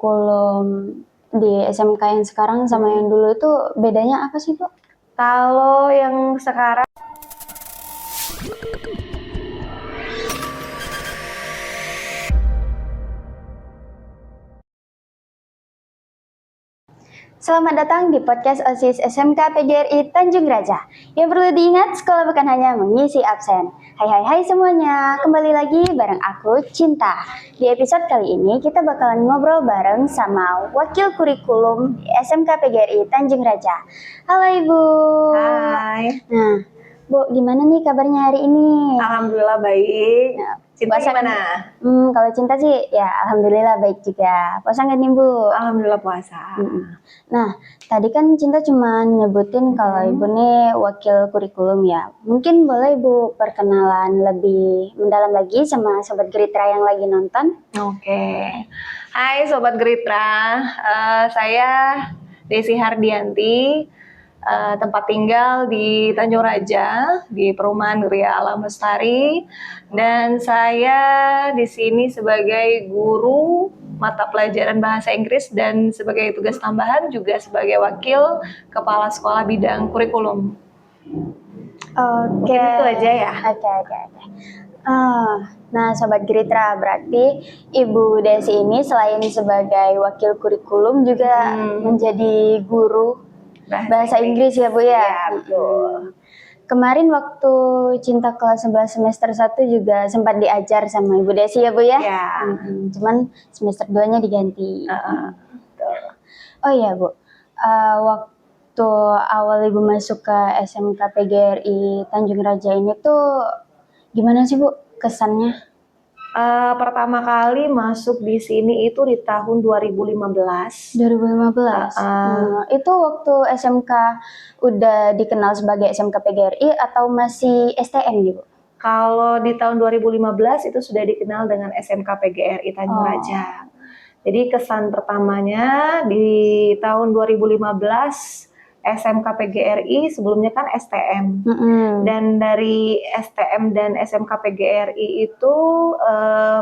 kurikulum di SMK yang sekarang sama yang dulu itu bedanya apa sih, Bu? Kalau yang sekarang Selamat datang di podcast OSIS SMK PGRI Tanjung Raja. Yang perlu diingat, sekolah bukan hanya mengisi absen. Hai semuanya, kembali lagi bareng aku, Cinta. Di episode kali ini kita bakalan ngobrol bareng sama Wakil Kurikulum di SMK PGRI Tanjung Raja. Halo Ibu. Hai. Nah, Bu, gimana nih kabarnya hari ini? Alhamdulillah baik. Nah, Cinta puasa gimana? Kalau Cinta sih ya alhamdulillah baik juga. Puasa nggak nih, Bu? Alhamdulillah puasa. Nah, tadi kan Cinta cuma nyebutin kalau Ibu nih wakil kurikulum ya. Mungkin boleh Ibu perkenalan lebih mendalam lagi sama Sobat Geritra yang lagi nonton? Oke. Hai Sobat Geritra, saya Desi Hardianti, tempat tinggal di Tanjung Raja, di Perumahan Gria Alam Lestari, dan saya di sini sebagai guru mata pelajaran bahasa Inggris dan sebagai tugas tambahan juga sebagai wakil kepala sekolah bidang kurikulum. Oke. Itu aja ya. Oke. Nah, Sobat Geritra, berarti Ibu Desi ini selain sebagai wakil kurikulum juga menjadi guru bahasa Inggris ya, Bu ya? Ya, betul. Kemarin waktu Cinta kelas 11 semester 1 juga sempat diajar sama Ibu Desi ya, Bu ya? Ya. Cuman semester 2-nya diganti. Betul. Oh iya, Bu. Waktu awal Ibu masuk ke SMK PGRI Tanjung Raja ini tuh gimana sih, Bu, kesannya? Pertama kali masuk di sini itu di tahun 2015. 2015. Itu waktu SMK udah dikenal sebagai SMK PGRI atau masih STM nih, Bu? Kalau di tahun 2015 itu sudah dikenal dengan SMK PGRI Tanjung Raja. Jadi kesan pertamanya di tahun 2015 SMK PGRI, sebelumnya kan STM. Dan dari STM dan SMK PGRI itu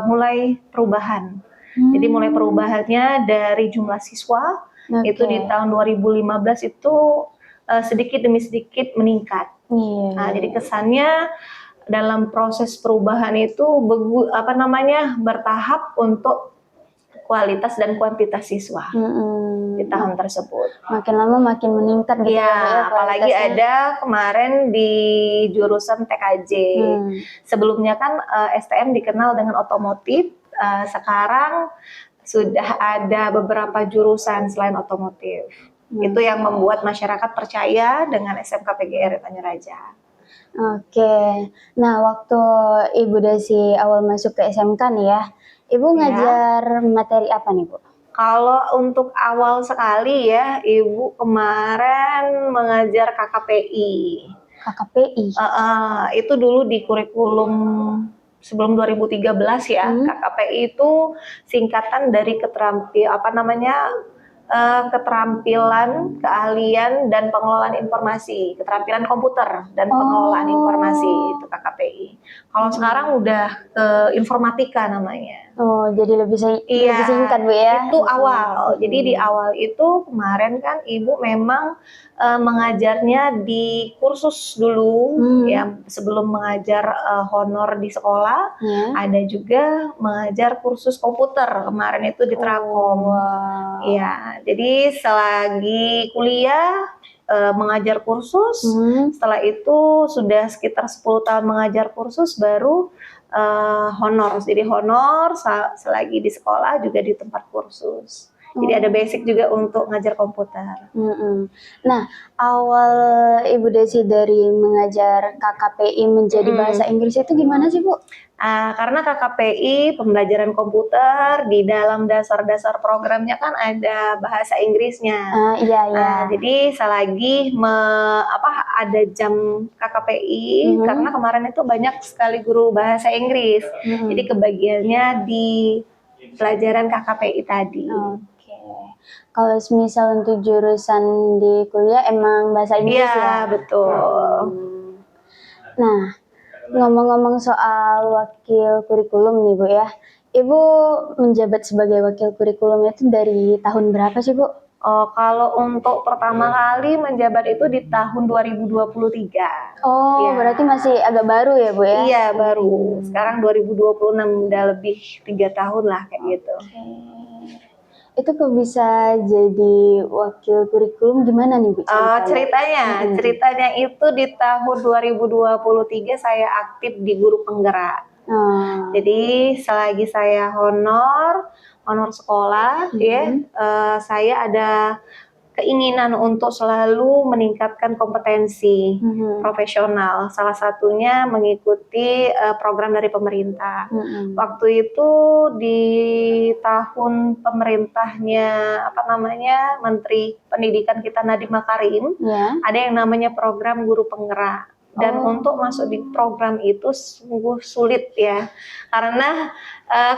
mulai perubahan. Jadi mulai perubahannya dari jumlah siswa, itu di tahun 2015 itu sedikit demi sedikit meningkat. Nah, jadi kesannya dalam proses perubahan itu bertahap untuk kualitas dan kuantitas siswa di tahun tersebut. Makin lama makin meningkat gitu ya, apalagi ada kemarin di jurusan TKJ. Sebelumnya kan STM dikenal dengan otomotif, sekarang sudah ada beberapa jurusan selain otomotif. Itu yang membuat masyarakat percaya dengan SMK PGRI Tanjung Raja. Oke. Nah, waktu Ibu Desi awal masuk ke SMK nih ya, Ibu ngajar materi apa nih, Bu? Kalau untuk awal sekali ya, Ibu kemarin mengajar KKPI. KKPI? Itu dulu di kurikulum sebelum 2013 ya. KKPI itu singkatan dari keterampilan, keahlian, dan pengelolaan informasi, keterampilan komputer dan pengelolaan informasi, itu KKPI. Kalau sekarang udah ke informatika namanya. Jadi lebih singkat, Bu ya? Itu awal. Jadi di awal itu kemarin kan Ibu memang mengajarnya di kursus dulu, ya, sebelum mengajar honor di sekolah, ada juga mengajar kursus komputer kemarin itu di Trakom. Ya, jadi selagi kuliah mengajar kursus, setelah itu sudah sekitar 10 tahun mengajar kursus, baru honor. Jadi honor selagi di sekolah juga di tempat kursus. Jadi ada basic juga untuk ngajar komputer. Nah, awal Ibu Desi dari mengajar KKPI menjadi bahasa Inggris itu gimana sih, Bu? Karena KKPI pembelajaran komputer di dalam dasar-dasar programnya kan ada bahasa Inggrisnya. Jadi selagi ada jam KKPI, karena kemarin itu banyak sekali guru bahasa Inggris. Jadi kebagiannya di pelajaran KKPI tadi. Kalau misal untuk jurusan di kuliah emang bahasa Inggris ya? Iya, betul. Nah, ngomong-ngomong soal wakil kurikulum nih, Bu ya, Ibu menjabat sebagai wakil kurikulum itu dari tahun berapa sih, Bu? Kalau untuk pertama kali menjabat itu di tahun 2023. Oh, Ya. berarti masih agak baru ya, Bu ya? Iya, baru. Sekarang 2026, udah lebih 3 tahun lah kayak gitu. Oke. Itu kok bisa jadi wakil kurikulum gimana nih, Bu? Ceritanya itu di tahun 2023 saya aktif di guru penggerak. Oh. Jadi selagi saya honor sekolah, saya ada keinginan untuk selalu meningkatkan kompetensi profesional. Salah satunya mengikuti program dari pemerintah. Waktu itu di tahun pemerintahnya Menteri Pendidikan kita Nadiem Makarim, ada yang namanya program guru penggerak. Dan untuk masuk di program itu sungguh sulit ya, karena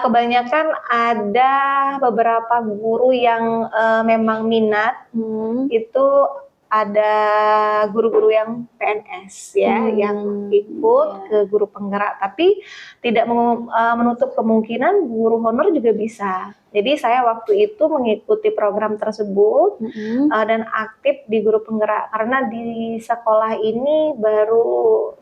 kebanyakan ada beberapa guru yang memang minat, itu ada guru-guru yang PNS ya, yang ikut ke guru penggerak, tapi tidak menutup kemungkinan guru honor juga bisa. Jadi saya waktu itu mengikuti program tersebut dan aktif di guru penggerak, karena di sekolah ini baru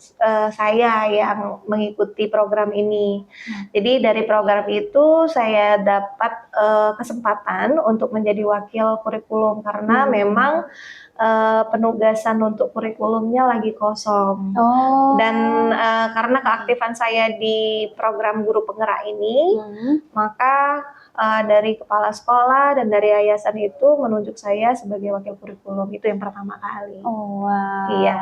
saya yang mengikuti program ini. Jadi dari program itu saya dapat kesempatan untuk menjadi wakil kurikulum, karena memang penugasan untuk kurikulumnya lagi kosong. Dan karena keaktifan saya di program guru penggerak ini, maka dari kepala sekolah dan dari yayasan itu menunjuk saya sebagai wakil kurikulum. Itu yang pertama kali. Oh, wow. Iya.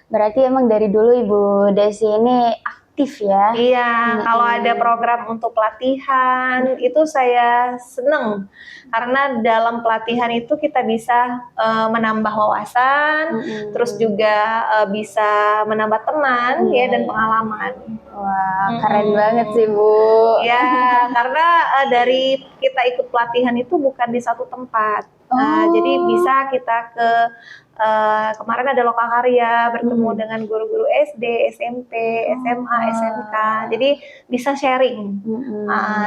Berarti emang dari dulu Ibu Desi ini aktif ya? Iya, kalau ada program untuk pelatihan itu saya seneng, karena dalam pelatihan itu kita bisa menambah wawasan, terus juga bisa menambah teman ya dan pengalaman. Wah, keren banget sih Bu. Ya, karena dari kita ikut pelatihan itu bukan di satu tempat. Jadi bisa kita ke kemarin ada lokakarya, bertemu dengan guru-guru SD, SMP, SMA, SMK. Jadi bisa sharing,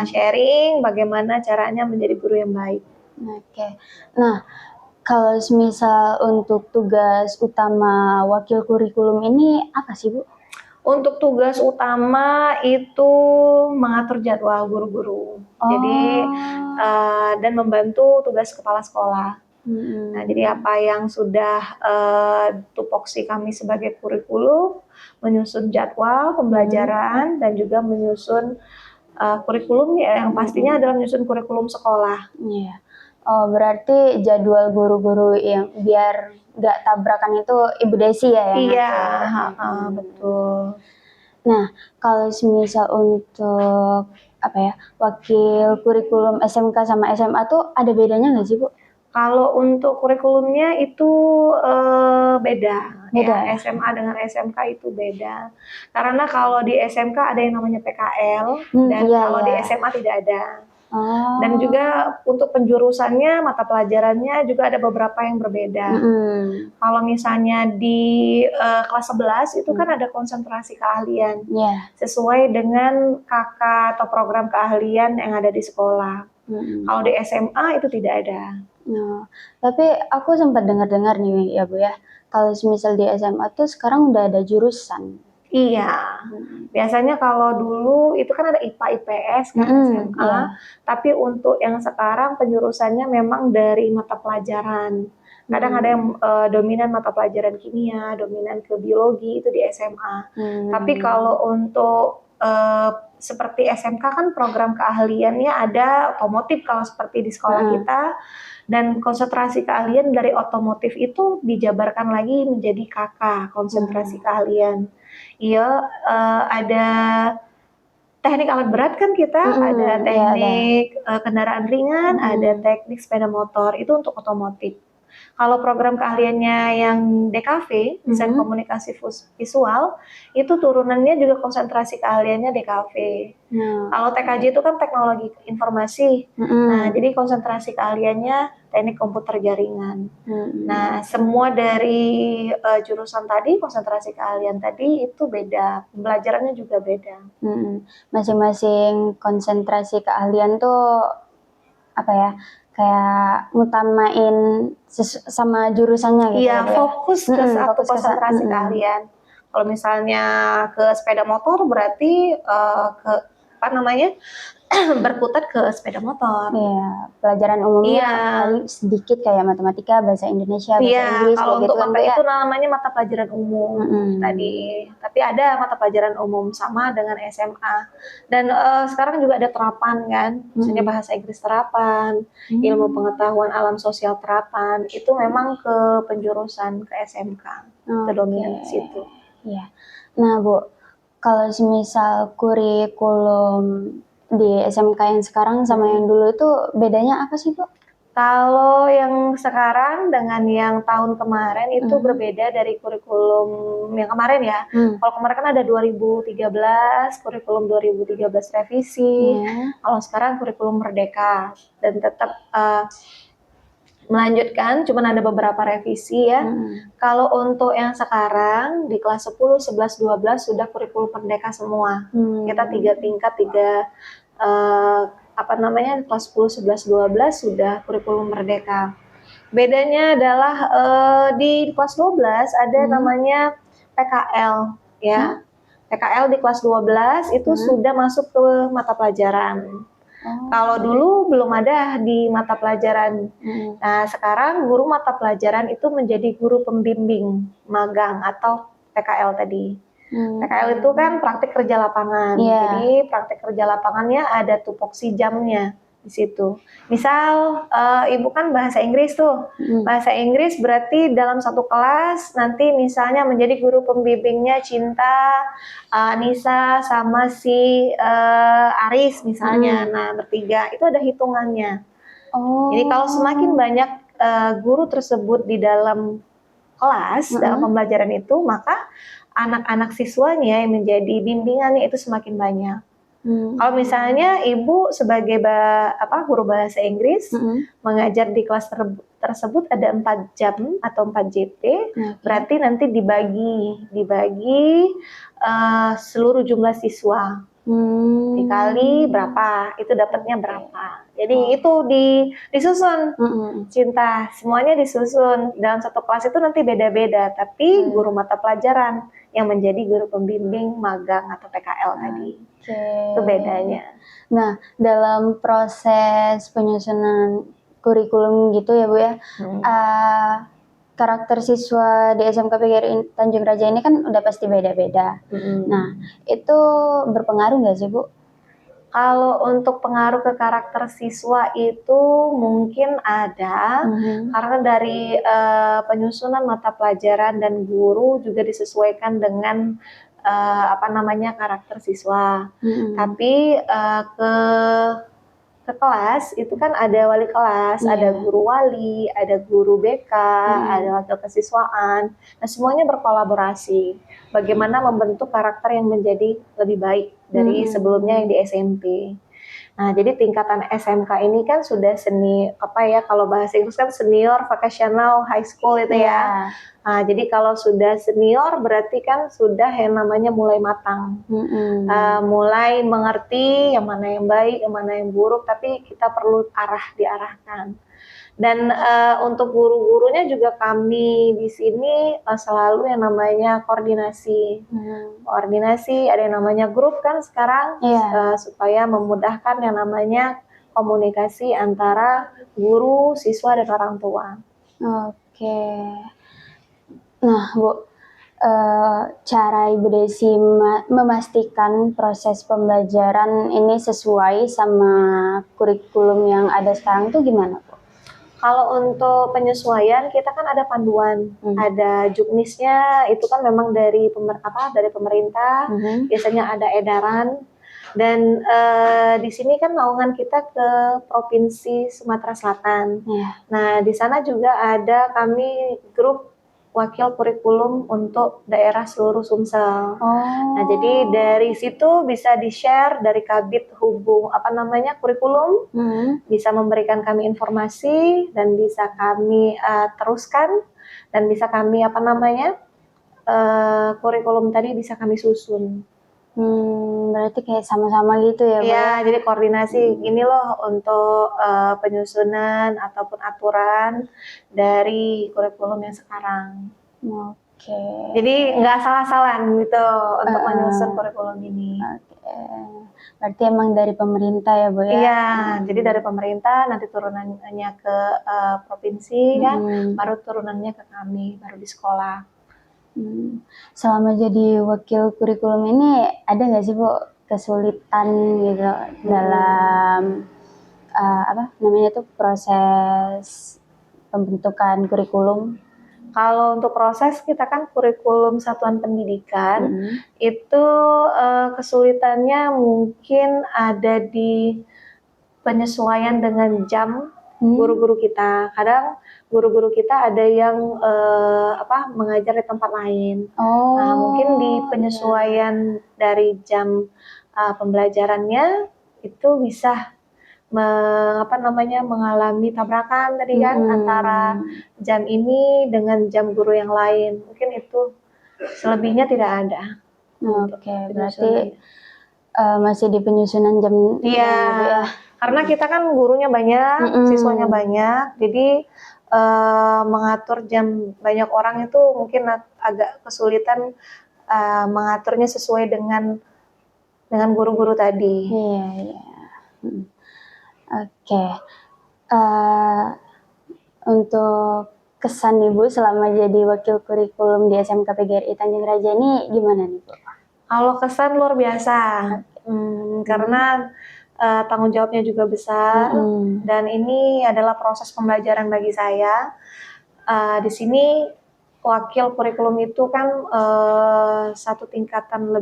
sharing bagaimana caranya menjadi guru yang baik. Oke. Nah, kalau misal untuk tugas utama wakil kurikulum ini apa sih Bu? Untuk tugas utama itu mengatur jadwal guru-guru. Jadi dan membantu tugas kepala sekolah. Nah, jadi apa yang sudah tupoksi kami sebagai kurikulum, menyusun jadwal pembelajaran dan juga menyusun kurikulum ya, yang pastinya adalah menyusun kurikulum sekolah. Iya. Oh, berarti jadwal guru-guru yang biar nggak tabrakan itu Ibu Desi ya yang Iya, betul. Nah, kalau misal untuk wakil kurikulum SMK sama SMA tuh ada bedanya nggak sih Bu? Kalau untuk kurikulumnya itu beda. Ya, SMA dengan SMK itu beda. Karena kalau di SMK ada yang namanya PKL dan kalau di SMA tidak ada. Dan juga untuk penjurusannya, mata pelajarannya juga ada beberapa yang berbeda. Kalau misalnya di kelas 11 itu kan ada konsentrasi keahlian sesuai dengan KK atau program keahlian yang ada di sekolah. Kalau di SMA itu tidak ada. Tapi aku sempat dengar-dengar nih ya Bu ya, kalau misal di SMA tuh sekarang udah ada jurusan. Iya, biasanya kalau dulu itu kan ada IPA, IPS kan SMA, tapi untuk yang sekarang penjurusannya memang dari mata pelajaran. Kadang ada yang dominan mata pelajaran kimia, dominan ke biologi, itu di SMA. Tapi kalau untuk seperti SMK kan program keahliannya ada otomotif kalau seperti di sekolah kita, dan konsentrasi keahlian dari otomotif itu dijabarkan lagi menjadi KK, konsentrasi keahlian. Iya, ada teknik alat berat kan kita, ada teknik kendaraan ringan, ada teknik sepeda motor, itu untuk otomotif. Kalau program keahliannya yang DKV, desain komunikasi visual, itu turunannya juga konsentrasi keahliannya DKV. Kalau TKJ itu kan teknologi informasi, nah jadi konsentrasi keahliannya teknik komputer jaringan. Nah semua dari jurusan tadi, konsentrasi keahlian tadi itu beda, pembelajarannya juga beda. Masing-masing konsentrasi keahlian tuh apa ya, kayak ngutamain sama jurusannya gitu. Iya, fokus ke satu konsentrasi keahlian. Kalau misalnya ke sepeda motor berarti ke apa namanya berkutat ke sepeda motor. Iya, pelajaran umumnya paling sedikit kayak matematika, bahasa Indonesia, bahasa Inggris. Kalau gitu untuk kan, mata itu namanya mata pelajaran umum tadi. Tapi ada mata pelajaran umum sama dengan SMA. Dan sekarang juga ada terapan kan, misalnya bahasa Inggris terapan, ilmu pengetahuan alam sosial terapan. Itu memang ke penjurusan ke SMK, ke dominan situ. Iya. Nah Bu, kalau semisal kurikulum di SMK yang sekarang sama yang dulu itu bedanya apa sih Bu? Kalau yang sekarang dengan yang tahun kemarin itu berbeda dari kurikulum yang kemarin ya. Kalau kemarin kan ada 2013, kurikulum 2013 revisi. Kalau sekarang kurikulum merdeka dan tetap melanjutkan, cuman ada beberapa revisi ya. Kalau untuk yang sekarang di kelas 10, 11, 12 sudah kurikulum merdeka semua. Kita 3 tingkat, 3 kelas 10, 11, 12 sudah kurikulum merdeka. Bedanya adalah di kelas 12 ada namanya PKL ya. PKL di kelas 12 itu sudah masuk ke mata pelajaran. Kalau dulu belum ada di mata pelajaran. Nah, sekarang guru mata pelajaran itu menjadi guru pembimbing magang atau PKL tadi. PKL itu kan praktik kerja lapangan. Jadi praktik kerja lapangannya ada tupoksi jamnya di situ. Misal Ibu kan bahasa Inggris tuh. Bahasa Inggris berarti dalam satu kelas nanti misalnya menjadi guru pembimbingnya Cinta, Nisa sama si Aris misalnya. Nah, bertiga itu ada hitungannya. Jadi kalau semakin banyak guru tersebut di dalam kelas dalam pembelajaran itu, maka anak-anak siswanya yang menjadi bimbingannya itu semakin banyak. Kalau misalnya Ibu sebagai guru bahasa Inggris mengajar di kelas tersebut ada 4 jam atau 4 JP, berarti nanti dibagi seluruh jumlah siswa. Dikali berapa, itu dapatnya berapa. Jadi itu disusun, Cinta, semuanya disusun. Dalam satu kelas itu nanti beda-beda, tapi guru mata pelajaran yang menjadi guru pembimbing magang atau PKL tadi. Itu bedanya. Nah, dalam proses penyusunan kurikulum gitu ya Bu ya, karakter siswa di SMK PGRI Tanjung Raja ini kan udah pasti beda-beda. Nah, itu berpengaruh nggak sih Bu? Kalau untuk pengaruh ke karakter siswa itu mungkin ada, karena dari penyusunan mata pelajaran dan guru juga disesuaikan dengan karakter siswa. Tapi ke kelas itu kan ada wali kelas, ada guru wali, ada guru BK, ada wakil kesiswaan. Nah, semuanya berkolaborasi. Bagaimana membentuk karakter yang menjadi lebih baik dari sebelumnya yang di SMP. Nah, jadi tingkatan SMK ini kan sudah kalau bahasa Inggris kan senior vocational high school itu ya. Nah, jadi kalau sudah senior berarti kan sudah yang namanya mulai matang. Mulai mengerti yang mana yang baik, yang mana yang buruk, tapi kita perlu diarahkan. Dan untuk guru-gurunya juga kami di sini selalu yang namanya koordinasi. Koordinasi, ada yang namanya grup kan sekarang, supaya memudahkan yang namanya komunikasi antara guru, siswa, dan orang tua. Nah Bu, cara Ibu Desi memastikan proses pembelajaran ini sesuai sama kurikulum yang ada sekarang tuh gimana Bu? Kalau untuk penyesuaian kita kan ada panduan, ada juknisnya itu kan memang dari pemerintah, biasanya ada edaran. Dan di sini kan naungan kita ke Provinsi Sumatera Selatan. Iya. Nah, di sana juga ada kami grup wakil kurikulum untuk daerah seluruh Sumsel. Nah, jadi dari situ bisa di-share dari Kabid kurikulum, bisa memberikan kami informasi dan bisa kami teruskan dan bisa kami kurikulum tadi bisa kami susun. Berarti kayak sama-sama gitu ya, Bu? Iya, jadi koordinasi gini loh untuk penyusunan ataupun aturan dari kurikulum yang sekarang. Oke. Jadi nggak salah-salahan gitu untuk menyusun kurikulum ini. Oke. Berarti emang dari pemerintah ya, Bu ya? Iya, jadi dari pemerintah nanti turunannya ke provinsi kan, baru turunannya ke kami, baru di sekolah. Selama jadi wakil kurikulum ini ada nggak sih, Bu, kesulitan gitu dalam proses pembentukan kurikulum? Kalau untuk proses kita kan kurikulum satuan pendidikan itu kesulitannya mungkin ada di penyesuaian dengan jam guru-guru kita. Kadang guru-guru kita ada yang mengajar di tempat lain. Nah, mungkin di penyesuaian dari jam pembelajarannya itu bisa mengalami tabrakan tadi kan antara jam ini dengan jam guru yang lain. Mungkin itu, selebihnya tidak ada. Oke, berarti masih di penyusunan jam. Iya, ya. Karena kita kan gurunya banyak, siswanya banyak, jadi mengatur jam banyak orang itu mungkin agak kesulitan mengaturnya sesuai dengan guru-guru tadi. Iya. Oke. Untuk kesan Ibu selama jadi wakil kurikulum di SMK PGRI Tanjung Raja ini gimana nih, Bu? Kalau kesan luar biasa, karena tanggung jawabnya juga besar dan ini adalah proses pembelajaran bagi saya. Di sini wakil kurikulum itu kan satu tingkatan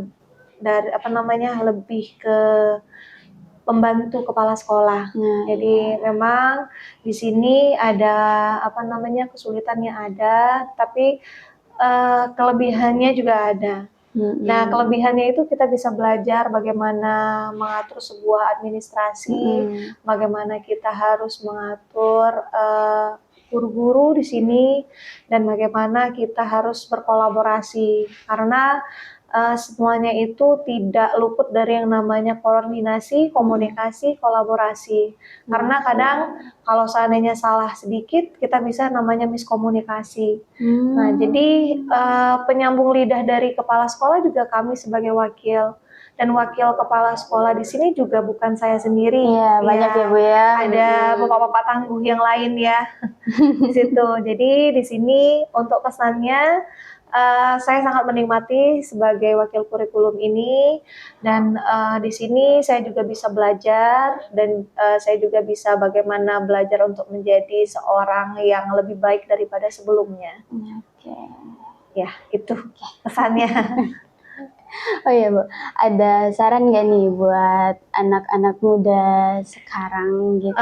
lebih ke pembantu kepala sekolah. Jadi memang di sini ada kesulitannya ada, tapi kelebihannya juga ada. Nah, kelebihannya itu kita bisa belajar bagaimana mengatur sebuah administrasi, bagaimana kita harus mengatur guru-guru di sini, dan bagaimana kita harus berkolaborasi. Karena semuanya itu tidak luput dari yang namanya koordinasi, komunikasi, kolaborasi. Karena kadang kalau seandainya salah sedikit, kita bisa namanya miskomunikasi. Nah, jadi penyambung lidah dari kepala sekolah juga kami sebagai wakil. Dan wakil kepala sekolah di sini juga bukan saya sendiri. Iya, banyak ya, Bu ya. Ada bapak-bapak tangguh yang lain ya di situ. Jadi di sini untuk kesannya saya sangat menikmati sebagai wakil kurikulum ini, dan di sini saya juga bisa belajar dan saya juga bisa bagaimana belajar untuk menjadi seorang yang lebih baik daripada sebelumnya. Ya, itu kesannya. Oh iya, Bu, ada saran nggak nih buat anak-anak muda sekarang gitu?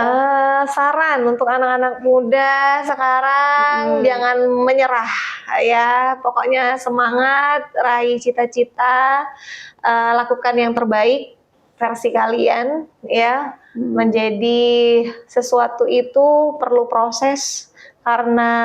Saran untuk anak-anak muda sekarang, jangan menyerah ya, pokoknya semangat, raih cita-cita, lakukan yang terbaik versi kalian ya. Menjadi sesuatu itu perlu proses, karena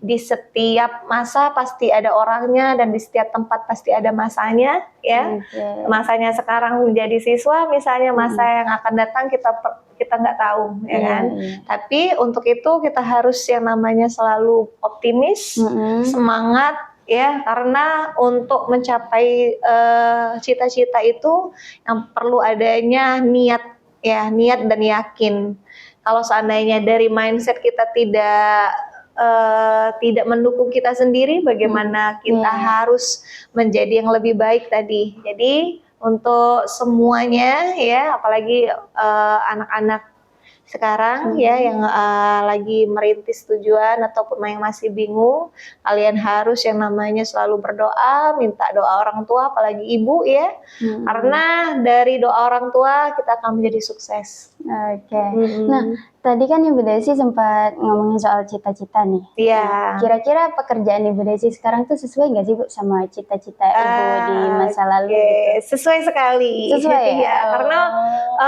di setiap masa pasti ada orangnya dan di setiap tempat pasti ada masanya ya. Masanya sekarang menjadi siswa misalnya, masa yang akan datang kita nggak tahu ya kan. Tapi untuk itu kita harus yang namanya selalu optimis, semangat ya, karena untuk mencapai cita-cita itu yang perlu adanya niat ya, niat dan yakin. Kalau seandainya dari mindset kita tidak mendukung kita sendiri, bagaimana kita harus menjadi yang lebih baik tadi. Jadi untuk semuanya ya, apalagi anak-anak sekarang ya yang lagi merintis tujuan ataupun yang masih bingung, kalian harus yang namanya selalu berdoa, minta doa orang tua, apalagi ibu ya, karena dari doa orang tua kita akan menjadi sukses. Oke. Nah, tadi kan Ibu Desi sempat ngomongin soal cita-cita nih. Iya. Kira-kira pekerjaan Ibu Desi sekarang tuh sesuai nggak sih Bu sama cita-cita Ibu di masa lalu gitu? Sesuai sekali. Sesuai ya? Iya, karena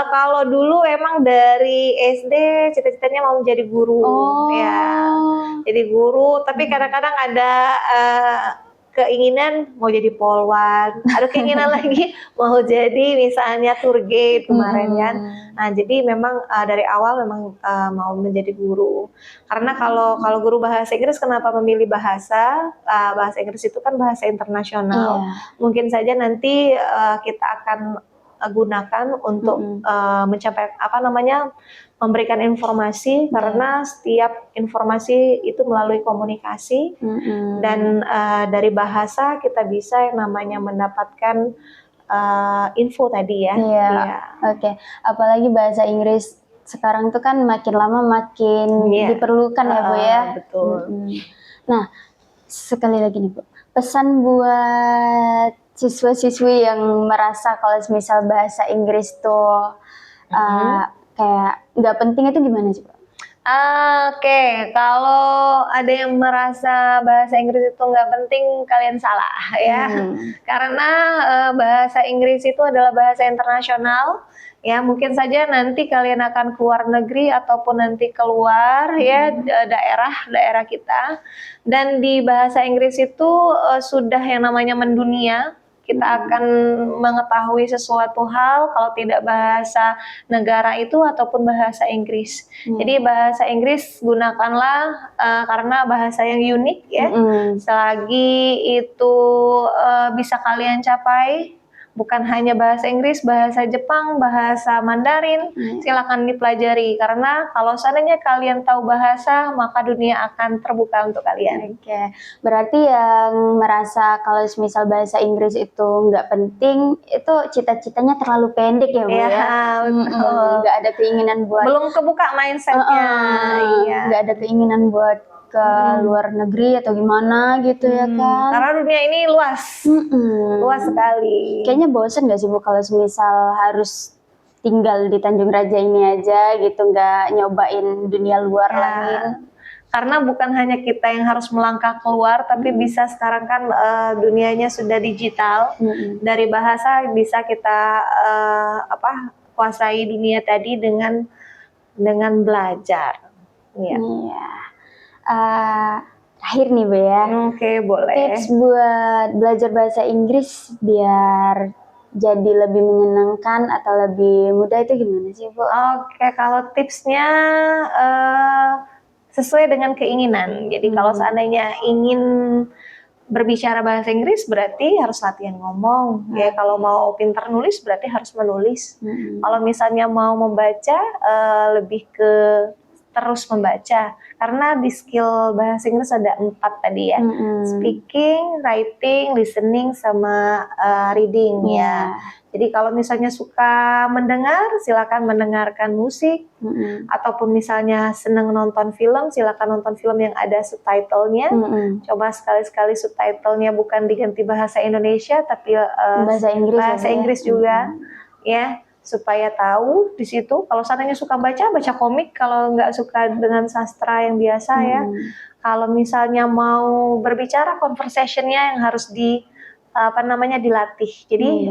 kalau dulu emang dari SD cita-citanya mau menjadi guru, ya. Jadi guru, tapi kadang-kadang ada keinginan mau jadi polwan, ada keinginan lagi mau jadi misalnya tour guide kemarin kan. Nah, jadi memang dari awal memang mau menjadi guru. Karena kalau guru bahasa Inggris, kenapa memilih bahasa? Bahasa Inggris itu kan bahasa internasional. Mungkin saja nanti kita akan gunakan untuk mencapai memberikan informasi, karena setiap informasi itu melalui komunikasi, dan dari bahasa kita bisa yang namanya mendapatkan info tadi ya. Oke. Apalagi bahasa Inggris sekarang tuh kan makin lama makin diperlukan ya Bu ya. Betul. Nah, sekali lagi nih Bu, pesan buat siswa-siswi yang merasa kalau misal bahasa Inggris tuh kayak nggak penting itu gimana sih Pak? Oke, kalau ada yang merasa bahasa Inggris itu nggak penting, kalian salah ya. Karena bahasa Inggris itu adalah bahasa internasional. Ya, mungkin saja nanti kalian akan keluar negeri ataupun nanti keluar ya daerah kita. Dan di bahasa Inggris itu sudah yang namanya mendunia. Kita akan mengetahui sesuatu hal kalau tidak bahasa negara itu ataupun bahasa Inggris. Jadi bahasa Inggris gunakanlah karena bahasa yang unik ya. Selagi itu bisa kalian capai, bukan hanya bahasa Inggris, bahasa Jepang, bahasa Mandarin, silakan dipelajari. Karena kalau seandainya kalian tahu bahasa, maka dunia akan terbuka untuk kalian. Oke, berarti yang merasa kalau misal bahasa Inggris itu nggak penting, itu cita-citanya terlalu pendek ya Bu ya? Nggak ada keinginan buat... Belum kebuka mindsetnya. Nggak ada keinginan buat ke luar negeri atau gimana gitu ya kan? Karena dunia ini luas, luas sekali. Kayaknya bosen gak sih Bu kalau misal harus tinggal di Tanjung Raja ini aja gitu, nggak nyobain dunia luar lagi? Karena bukan hanya kita yang harus melangkah keluar, tapi bisa sekarang kan dunianya sudah digital. Dari bahasa bisa kita kuasai dunia tadi dengan belajar. Terakhir nih Bu ya. Oke, boleh. Tips buat belajar bahasa Inggris biar jadi lebih menyenangkan atau lebih mudah itu gimana sih Bu? Oke, kalau tipsnya sesuai dengan keinginan. Jadi kalau seandainya ingin berbicara bahasa Inggris berarti harus latihan ngomong. Ya, kalau mau pintar nulis berarti harus menulis. Kalau misalnya mau membaca lebih ke terus membaca, karena di skill bahasa Inggris ada 4 tadi ya, speaking, writing, listening, sama reading ya. Jadi kalau misalnya suka mendengar, silakan mendengarkan musik, ataupun misalnya senang nonton film, silakan nonton film yang ada subtitlenya. Coba sekali-sekali subtitlenya bukan diganti bahasa Indonesia, tapi bahasa Inggris juga, ya. Supaya tahu di situ. Kalau seandainya suka baca komik, kalau nggak suka dengan sastra yang biasa ya. Kalau misalnya mau berbicara, conversationnya yang harus dilatih. Jadi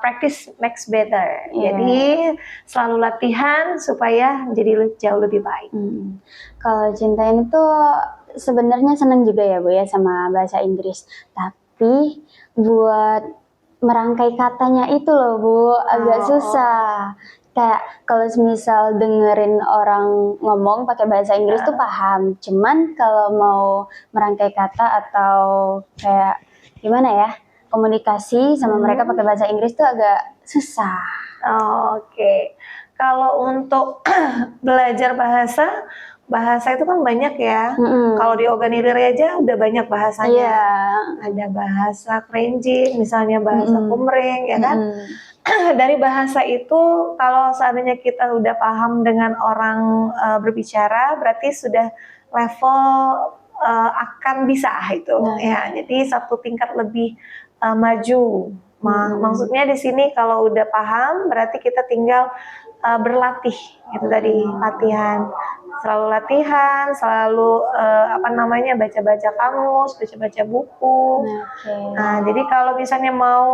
practice makes better. Jadi selalu latihan supaya jadi jauh lebih baik. Kalau Cinta ini tuh sebenarnya senang juga ya Bu ya sama bahasa Inggris. Tapi buat merangkai katanya itu loh Bu, agak susah. Kayak kalau misal dengerin orang ngomong pakai bahasa Inggris tuh paham. Cuman kalau mau merangkai kata atau kayak gimana ya, komunikasi sama mereka pakai bahasa Inggris tuh agak susah. Oke. Kalau untuk belajar bahasa, bahasa itu kan banyak ya. Mm-mm. Kalau di Oganileri aja udah banyak bahasanya. Iya. Ada bahasa Krenjing, misalnya bahasa Kumring, ya kan? Dari bahasa itu, kalau seandainya kita udah paham dengan orang berbicara, berarti sudah level akan bisa itu. Ya, jadi satu tingkat lebih maju. Maksudnya di sini kalau udah paham, berarti kita tinggal berlatih. Itu tadi latihan. Selalu latihan, selalu baca-baca kamus, baca-baca buku. Nah, jadi kalau misalnya mau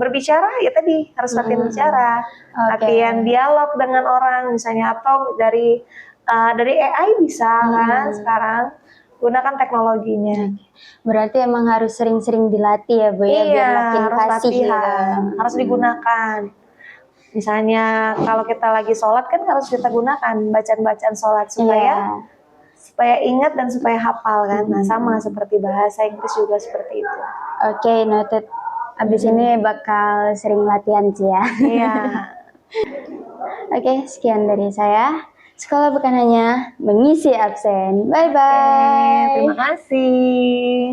berbicara, ya tadi harus latihan bicara, latihan dialog dengan orang, misalnya atau dari AI bisa kan sekarang. Gunakan teknologinya. Berarti emang harus sering-sering dilatih ya Bu ya, biar makin harus fasih latihan, gitu. harus digunakan. Misalnya kalau kita lagi sholat kan harus kita gunakan bacaan-bacaan sholat supaya ingat dan supaya hafal kan. Nah sama seperti bahasa Inggris juga seperti itu. Oke, noted. Abis ini bakal sering latihan sih ya. Iya. Oke, sekian dari saya. Sekolah bukan hanya mengisi absen. Bye-bye. Terima kasih.